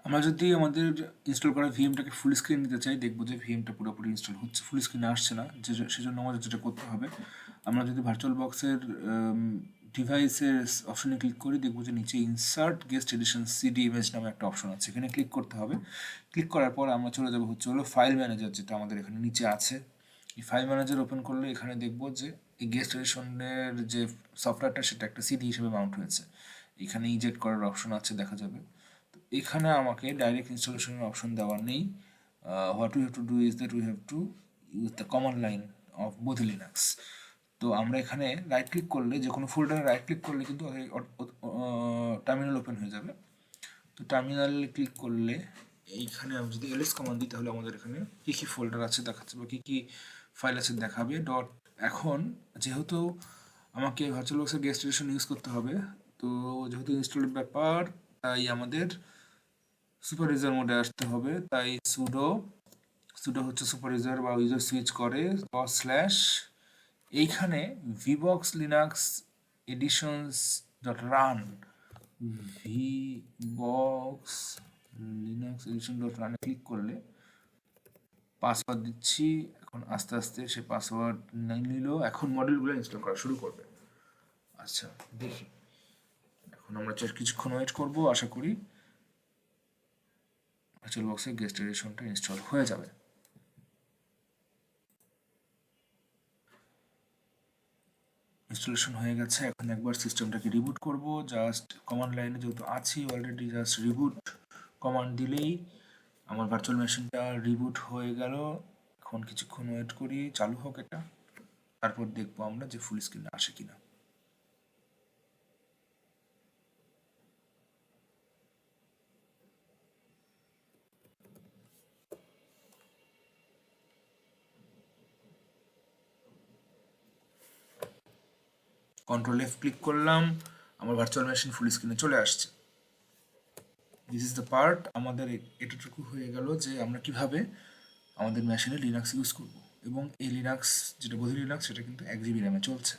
আমরা যদি আমাদের ইনস্টল করা ভিএমটাকে ফুল স্ক্রিন নিতে চাই, দেখবো যে ভিএমটা পুরোপুরি ইনস্টল হচ্ছে, ফুল স্ক্রিনে আসছে না। সেজন্য আমাদের যেটা করতে হবে, আমরা যদি ভার্চুয়াল বক্সের ডিভাইসের অপশনে ক্লিক করি, দেখবো যে নিচে insert guest addition CD image নামে একটা অপশন আছে, এখানে ক্লিক করতে হবে। ক্লিক করার পর আমরা চলে যাবো হলো ফাইল ম্যানেজার, যেটা আমাদের এখানে নিচে আছে। এই ফাইল ম্যানেজার ওপেন করলে এখানে দেখবো যে এই গেস্ট এডিশনের যে সফটওয়্যারটা, সেটা একটা সিডি হিসেবে মাউন্ট হয়েছে। এখানে ইজেক্ট করার অপশন আছে, দেখা যাবে। তো এখানে আমাকে ডাইরেক্ট ইনস্টলেশনের অপশন দেওয়া নেই। What we have to do is that we have to use the command line of both Linux. তো আমরা এখানে রাইট ক্লিক করলে, যে কোনো ফোল্ডারে রাইট ক্লিক করলে কিন্তু টার্মিনাল ওপেন হয়ে যাবে। তো টার্মিনালে ক্লিক করলে এইখানে আমি যদি এলএস কমান্ড দিই, তাহলে আমাদের এখানে কী কী ফোল্ডার আছে দেখাচ্ছে, বা কী কী ফাইল আছে দেখাবে। এখন যেহেতু আমাকে ভার্চুয়াল বক্সের গেস্ট এডিশন ইউজ করতে হবে, তো যেহেতু ইনস্টলের ব্যাপার, তাই আমাদের সুপার ইউজার মোডে আসতে হবে। তাই সুডো হচ্ছে সুপার ইউজার বা ইউজার সুইচ করে স্ল্যাশ এইখানে VBox Linux editions dot run, VBox Linux edition dot রানে ক্লিক করলে পাসওয়ার্ড দিচ্ছি। এখন আস্তে আস্তে সে পাসওয়ার্ড নিল, এখন মডেলগুলো ইনস্টল করা শুরু করবে। আচ্ছা, দেখি। এখন আমরা কিছুক্ষণ ওয়েট করবো, আশা করি ভার্চুয়াল বক্সের গেস্ট এডিশনটা ইনস্টল হয়ে যাবে। ইনস্টলেশন হয়ে গেছে। এখন একবার সিস্টেমটাকে রিবুট করব, জাস্ট কমান্ড লাইনে যেহেতু আছি অলরেডি, জাস্ট রিবুট কমান্ড দিলেই আমার ভার্চুয়াল মেশিনটা রিবুট হয়ে গেল। এখন কিছুক্ষণ ওয়েট করি, চালু হোক এটা, তারপর দেখবো আমরা যে ফুল স্ক্রিনে আসে কিনা। কন্ট্রোল এফ ক্লিক করলাম, আমার ভার্চুয়াল মেশিন ফুল স্ক্রিনে চলে আসছে। This is the part. আমাদের এতটুকু হয়ে গেল যে আমরা কিভাবে আমাদের মেশিনে লিনাক্স ইউজ করব, এবং এই লিনাক্স যেটা বোধ লিনাক্স, সেটা কিন্তু 1 GB র্যামে চলছে।